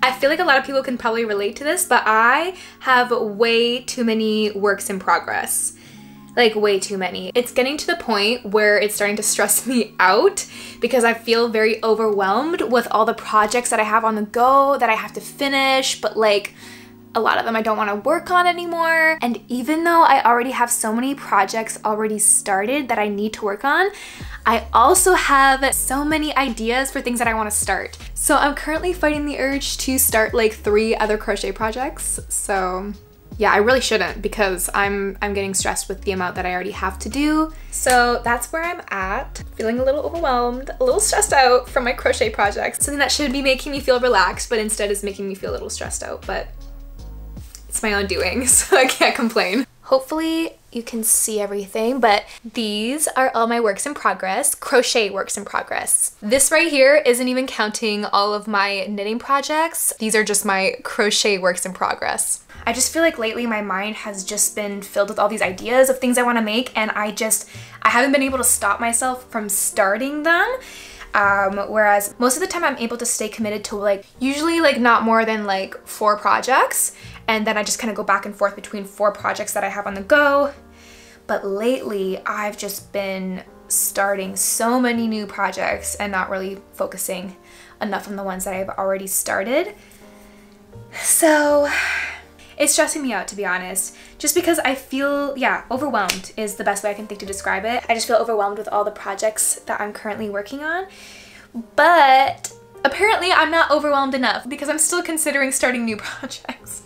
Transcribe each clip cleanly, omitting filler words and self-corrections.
I feel like a lot of people can probably relate to this, but I have way too many works in progress. Like way too many. It's getting to the point where it's starting to stress me out because I feel very overwhelmed with all the projects that I have on the go that I have to finish, but like a lot of them I don't want to work on anymore. And even though I already have so many projects already started that I need to work on, I also have so many ideas for things that I want to start. So I'm currently fighting the urge to start like 3 other crochet projects. So yeah, I really shouldn't because I'm getting stressed with the amount that I already have to do. So that's where I'm at, feeling a little overwhelmed, a little stressed out from my crochet projects. Something that should be making me feel relaxed, but instead is making me feel a little stressed out, but it's my own doing, so I can't complain. Hopefully you can see everything, but these are all my works in progress, crochet works in progress. This right here isn't even counting all of my knitting projects. These are just my crochet works in progress. I just feel like lately my mind has just been filled with all these ideas of things I want to make, and I haven't been able to stop myself from starting them. Whereas most of the time I'm able to stay committed to like usually like not more than like 4 projects, and then I just kind of go back and forth between 4 projects that I have on the go. But lately I've just been starting so many new projects and not really focusing enough on the ones that I've already started. So it's stressing me out, to be honest, just because I feel, yeah, overwhelmed is the best way I can think to describe it. I just feel overwhelmed with all the projects that I'm currently working on, but apparently I'm not overwhelmed enough because I'm still considering starting new projects.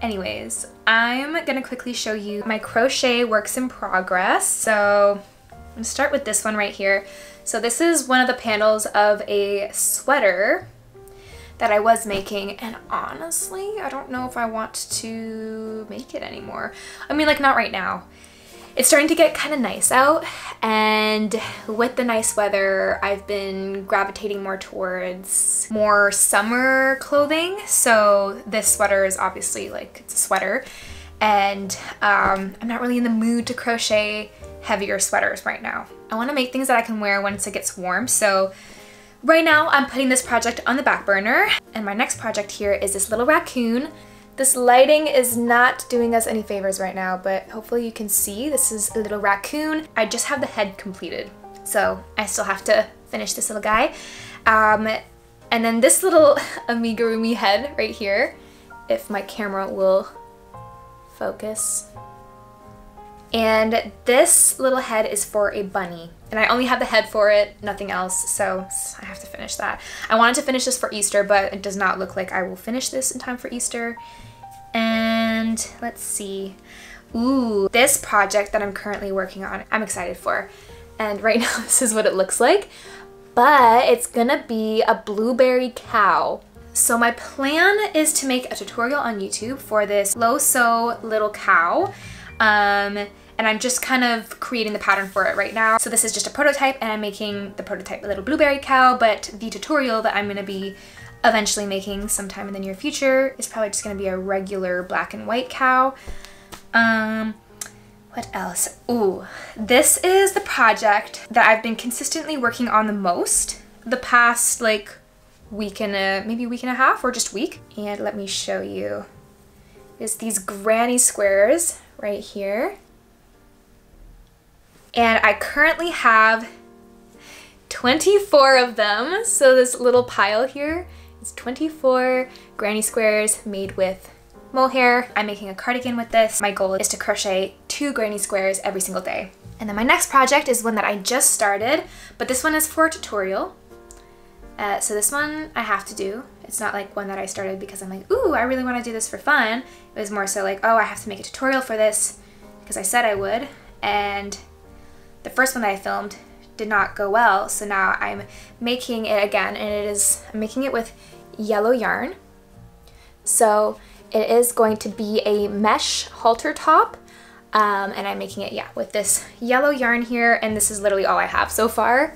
Anyways, I'm gonna quickly show you my crochet works in progress. So I'm gonna start with this one right here. So this is one of the panels of a sweater that I was making, and honestly, I don't know if I want to make it anymore. I mean, like, not right now. It's starting to get kind of nice out, and with the nice weather, I've been gravitating more towards more summer clothing. So this sweater is obviously like, it's a sweater, and I'm not really in the mood to crochet heavier sweaters right now. I want to make things that I can wear once it gets warm, so right now I'm putting this project on the back burner, and my next project here is this little raccoon. This lighting is not doing us any favors right now, but hopefully you can see this is a little raccoon. I just have the head completed, so I still have to finish this little guy. And then this little amigurumi head right here, if my camera will focus. And this little head is for a bunny, and I only have the head for it, nothing else, so I have to finish that. I wanted to finish this for Easter, but it does not look like I will finish this in time for Easter. And let's see. Ooh, this project that I'm currently working on, I'm excited for. And right now this is what it looks like, but it's gonna be a blueberry cow. So my plan is to make a tutorial on YouTube for this low-sew little cow. And I'm just kind of creating the pattern for it right now. So this is just a prototype, and I'm making the prototype a little blueberry cow, but the tutorial that I'm gonna be eventually making sometime in the near future is probably just gonna be a regular black and white cow. What else? Ooh, this is the project that I've been consistently working on the most the past like week and maybe week and a half, or just week. And let me show you. It's these granny squares right here. And I currently have 24 of them. So this little pile here is 24 granny squares made with mohair. I'm making a cardigan with this. My goal is to crochet 2 granny squares every single day. And then my next project is one that I just started, but this one is for a tutorial. So this one I have to do. It's not like one that I started because I'm like, ooh, I really want to do this for fun. It was more so like, oh, I have to make a tutorial for this because I said I would. And the first one that I filmed did not go well, so now I'm making it again, and I'm making it with yellow yarn. So it is going to be a mesh halter top, and I'm making it, yeah, with this yellow yarn here, and this is literally all I have so far.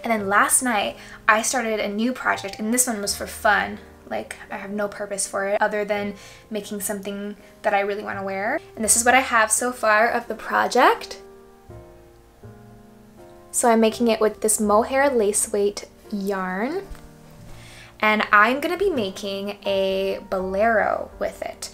And then last night I started a new project, and this one was for fun. Like, I have no purpose for it other than making something that I really want to wear. And this is what I have so far of the project. So I'm making it with this mohair lace weight yarn, and I'm gonna be making a bolero with it.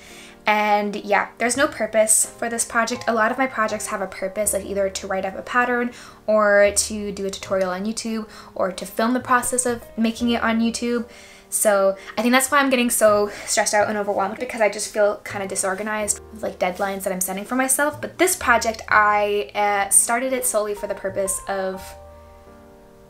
And yeah, there's no purpose for this project. A lot of my projects have a purpose, like either to write up a pattern or to do a tutorial on YouTube or to film the process of making it on YouTube. So I think that's why I'm getting so stressed out and overwhelmed, because I just feel kind of disorganized with like deadlines that I'm setting for myself. But this project, I started it solely for the purpose of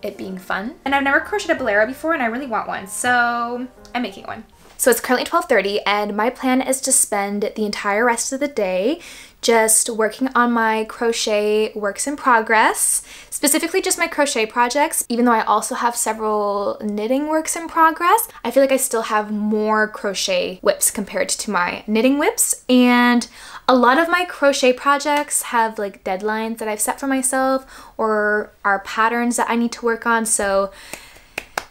it being fun. And I've never crocheted a bolero before and I really want one, so I'm making one. So it's currently 12:30 and my plan is to spend the entire rest of the day just working on my crochet works in progress, specifically just my crochet projects. Even though I also have several knitting works in progress, I feel like I still have more crochet whips compared to my knitting whips. And a lot of my crochet projects have like deadlines that I've set for myself or are patterns that I need to work on. So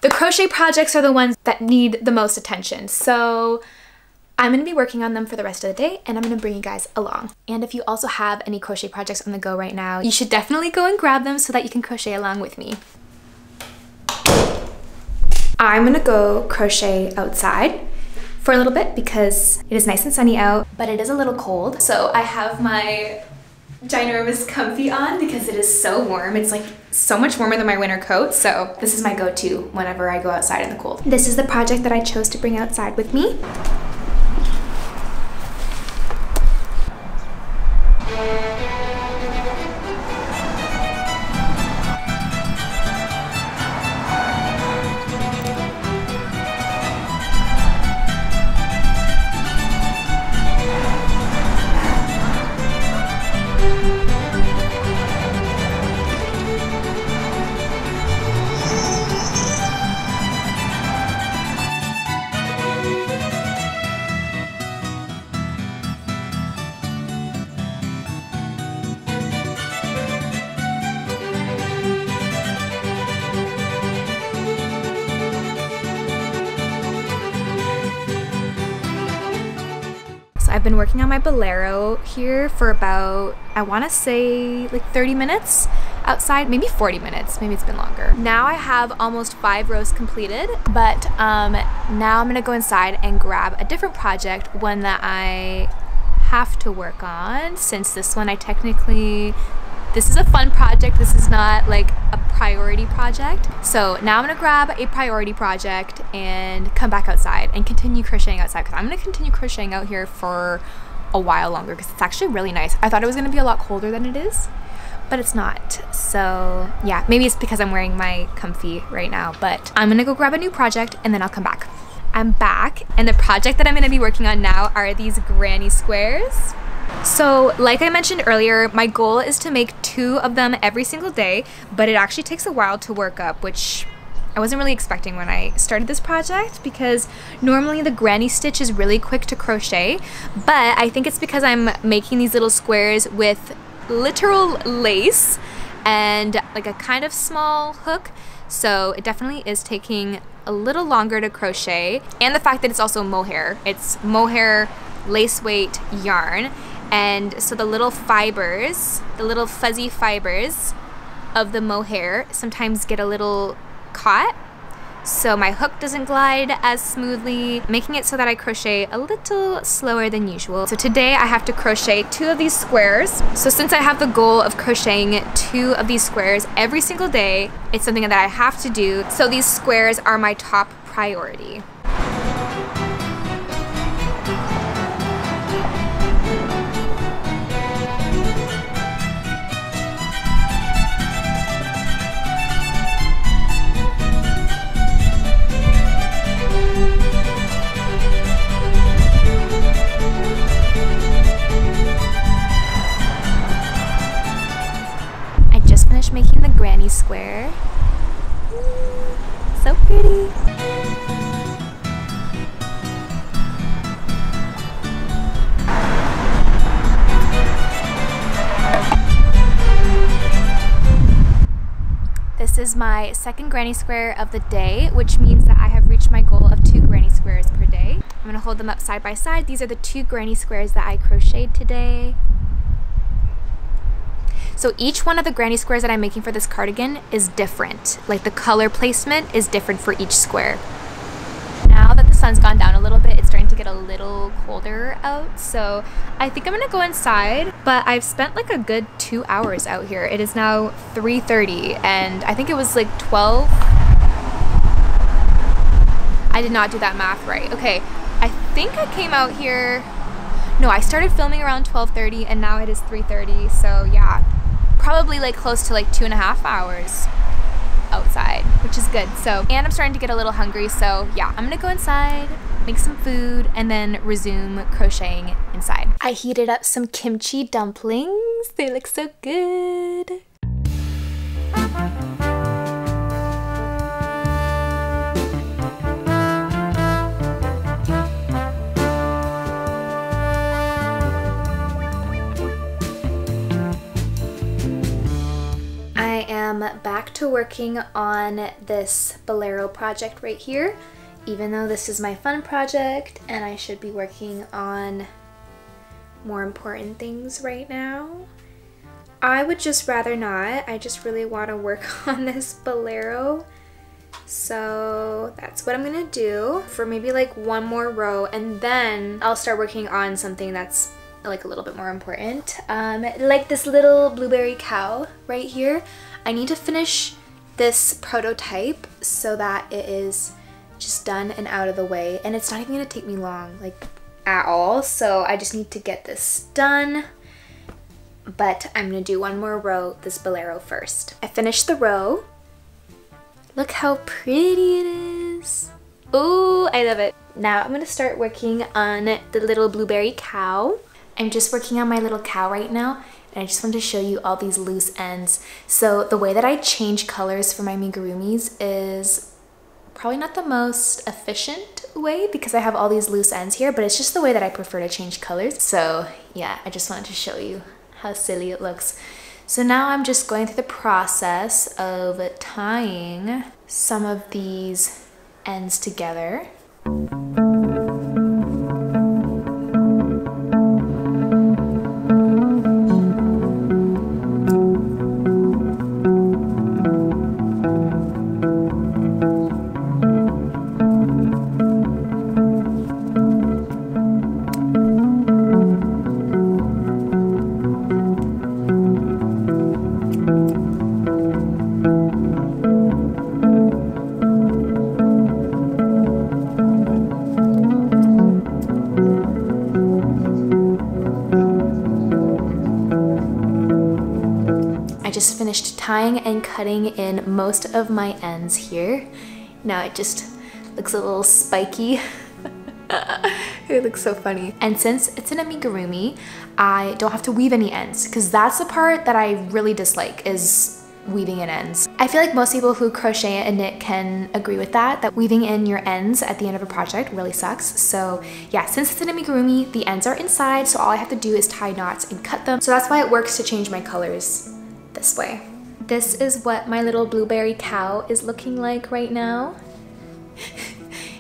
the crochet projects are the ones that need the most attention. So I'm going to be working on them for the rest of the day and I'm going to bring you guys along. And if you also have any crochet projects on the go right now, you should definitely go and grab them so that you can crochet along with me. I'm going to go crochet outside for a little bit because it is nice and sunny out, but it is a little cold. So I have my ginormous comfy on because it is so warm. It's like so much warmer than my winter coat, so this is my go-to whenever I go outside in the cold. This is the project that I chose to bring outside with me. I've been working on my bolero here for about, I want to say like 30 minutes outside, maybe 40 minutes, maybe it's been longer. Now I have almost 5 rows completed, but now I'm gonna go inside and grab a different project, one that I have to work on, since this one this is a fun project, this is not like a priority project. So now I'm gonna grab a priority project and come back outside and continue crocheting outside, because I'm gonna continue crocheting out here for a while longer because it's actually really nice. I thought it was gonna be a lot colder than it is, but it's not. So yeah, maybe it's because I'm wearing my comfy right now, but I'm gonna go grab a new project and then I'll come back. I'm back, and the project that I'm gonna be working on now are these granny squares. So like I mentioned earlier, my goal is to make 2 of them every single day, but it actually takes a while to work up, which I wasn't really expecting when I started this project, because normally the granny stitch is really quick to crochet, but I think it's because I'm making these little squares with literal lace and like a kind of small hook, so it definitely is taking a little longer to crochet. And the fact that it's also mohair, it's mohair lace weight yarn, and so the little fibers, the little fuzzy fibers of the mohair sometimes get a little caught, so my hook doesn't glide as smoothly, making it so that I crochet a little slower than usual. So today I have to crochet 2 of these squares. So since I have the goal of crocheting 2 of these squares every single day, it's something that I have to do. So these squares are my top priority. Making the granny square. So pretty. This is my second granny square of the day, which means that I have reached my goal of 2 granny squares per day. I'm gonna hold them up side by side. These are the 2 granny squares that I crocheted today. So each one of the granny squares that I'm making for this cardigan is different. Like the color placement is different for each square. Now that the sun's gone down a little bit, it's starting to get a little colder out. So I think I'm gonna go inside, but I've spent like a good 2 hours out here. It is now 3:30 and I think it was like 12. I did not do that math right. Okay, I think I came out here, no, I started filming around 12:30 and now it is 3:30. So yeah, probably like close to like 2.5 hours outside, which is good. So, and I'm starting to get a little hungry, so yeah, I'm gonna go inside, make some food, and then resume crocheting inside. I heated up some kimchi dumplings. They look so good. I am back to working on this bolero project right here, even though this is my fun project and I should be working on more important things right now. I would just rather not. I just really want to work on this bolero. So that's what I'm gonna do for maybe like one more row, and then I'll start working on something that's like a little bit more important. Like this little blueberry cow right here. I need to finish this prototype so that it is just done and out of the way, and it's not even gonna take me long, like at all. So I just need to get this done, but I'm gonna do one more row, this bolero first. I finished the row. Look how pretty it is. Oh, I love it. Now I'm gonna start working on the little blueberry cow. I'm just working on my little cow right now, and I just wanted to show you all these loose ends. So the way that I change colors for my amigurumis is probably not the most efficient way because I have all these loose ends here, but it's just the way that I prefer to change colors. So yeah, I just wanted to show you how silly it looks. So now I'm just going through the process of tying some of these ends together. Just finished tying and cutting in most of my ends here. Now it just looks a little spiky. It looks so funny. And since it's an amigurumi, I don't have to weave any ends, because that's the part that I really dislike, is weaving in ends. I feel like most people who crochet and knit can agree with that weaving in your ends at the end of a project really sucks. So yeah, since it's an amigurumi, the ends are inside, so all I have to do is tie knots and cut them. So that's why it works to change my colors this way. This is what my little blueberry cow is looking like right now.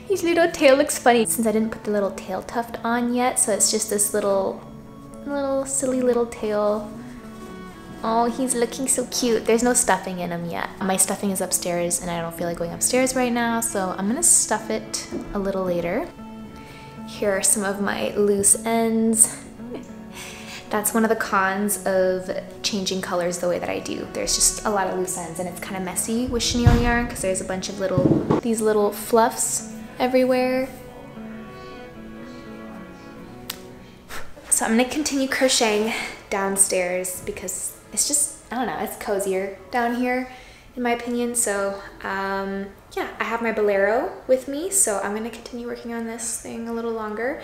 His little tail looks funny since I didn't put the little tail tuft on yet, so it's just this little silly little tail. Oh, he's looking so cute. There's no stuffing in him yet. My stuffing is upstairs and I don't feel like going upstairs right now, so I'm gonna stuff it a little later. Here are some of my loose ends. That's one of the cons of changing colors the way that I do. There's just a lot of loose ends and it's kind of messy with chenille yarn because there's a bunch of these little fluffs everywhere. So I'm gonna continue crocheting downstairs because it's just, I don't know, it's cozier down here in my opinion. So yeah, I have my bolero with me, so I'm gonna continue working on this thing a little longer.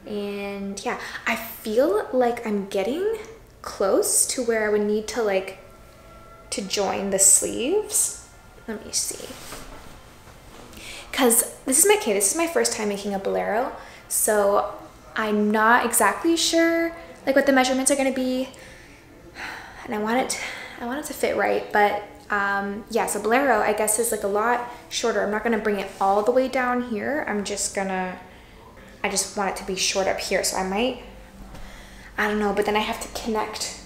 And yeah, I feel like I'm getting close to where I would need to join the sleeves. Let me see. Cause this is my first time making a bolero, so I'm not exactly sure like what the measurements are gonna be, and I want it to fit right. But yeah, so bolero I guess is like a lot shorter. I'm not gonna bring it all the way down here. I just want it to be short up here, so I don't know, but then I have to connect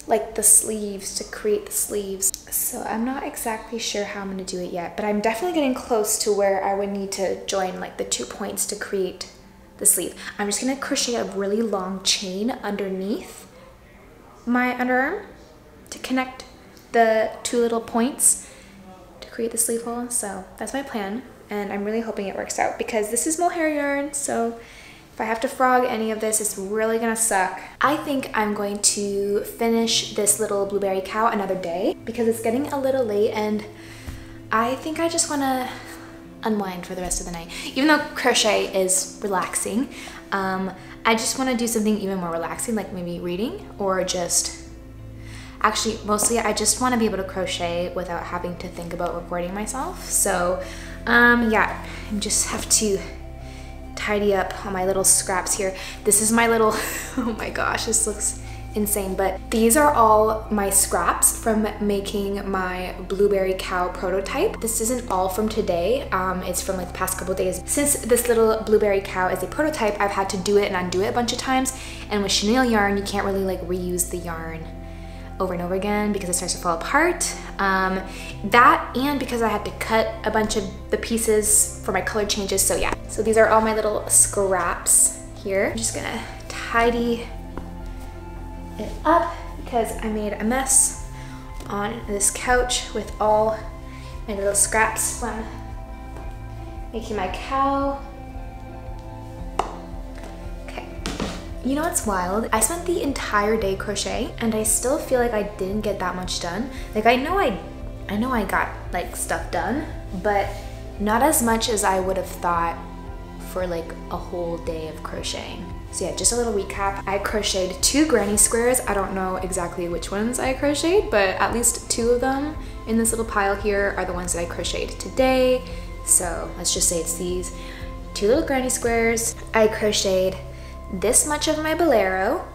like the sleeves to create the sleeves. So I'm not exactly sure how I'm gonna do it yet, but I'm definitely getting close to where I would need to join like the 2 points to create the sleeve. I'm just gonna crochet a really long chain underneath my underarm to connect the 2 little points to create the sleeve hole. So that's my plan, and I'm really hoping it works out because this is mohair yarn, so if I have to frog any of this, it's really gonna suck. I think I'm going to finish this little blueberry cow another day because it's getting a little late and I think I just wanna unwind for the rest of the night. Even though crochet is relaxing, I just wanna do something even more relaxing, like maybe reading or just, actually mostly I just wanna be able to crochet without having to think about recording myself. So yeah, I just have to tidy up on my little scraps here. This is my little, oh my gosh, this looks insane, but these are all my scraps from making my blueberry cow prototype. This isn't all from today, it's from like the past couple days. Since this little blueberry cow is a prototype, I've had to do it and undo it a bunch of times, and with chenille yarn, you can't really like reuse the yarn over and over again because it starts to fall apart. That and because I had to cut a bunch of the pieces for my color changes, so yeah. So these are all my little scraps here. I'm just gonna tidy it up because I made a mess on this couch with all my little scraps from making my cow. You know what's wild? I spent the entire day crochet and I still feel like I didn't get that much done. Like I know I got like stuff done, but not as much as I would have thought for like a whole day of crocheting. So yeah, just a little recap. I crocheted 2 granny squares. I don't know exactly which ones I crocheted, but at least 2 of them in this little pile here are the ones that I crocheted today. So let's just say it's these 2 little granny squares. I crocheted this much of my bolero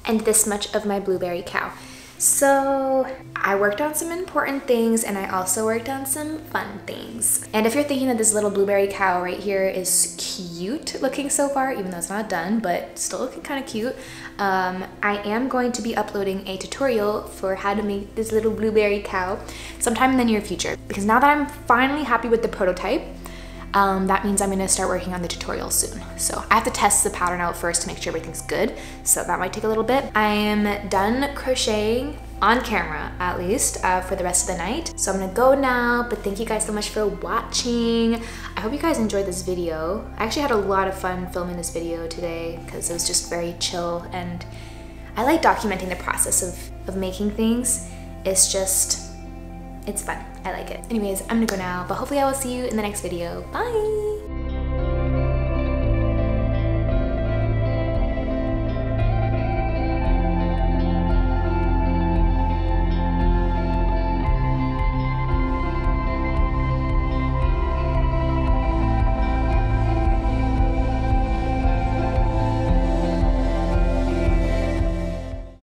and this much of my blueberry cow. So I worked on some important things and I also worked on some fun things. And if you're thinking that this little blueberry cow right here is cute looking so far, even though it's not done, but still looking kind of cute, I am going to be uploading a tutorial for how to make this little blueberry cow sometime in the near future. Because now that I'm finally happy with the prototype, that means I'm gonna start working on the tutorial soon. So I have to test the pattern out first to make sure everything's good. So that might take a little bit. I am done crocheting on camera, at least, for the rest of the night. So I'm gonna go now, but thank you guys so much for watching. I hope you guys enjoyed this video. I actually had a lot of fun filming this video today because it was just very chill, and I like documenting the process of making things. It's fun. I like it. Anyways, I'm gonna go now, but hopefully I will see you in the next video. Bye!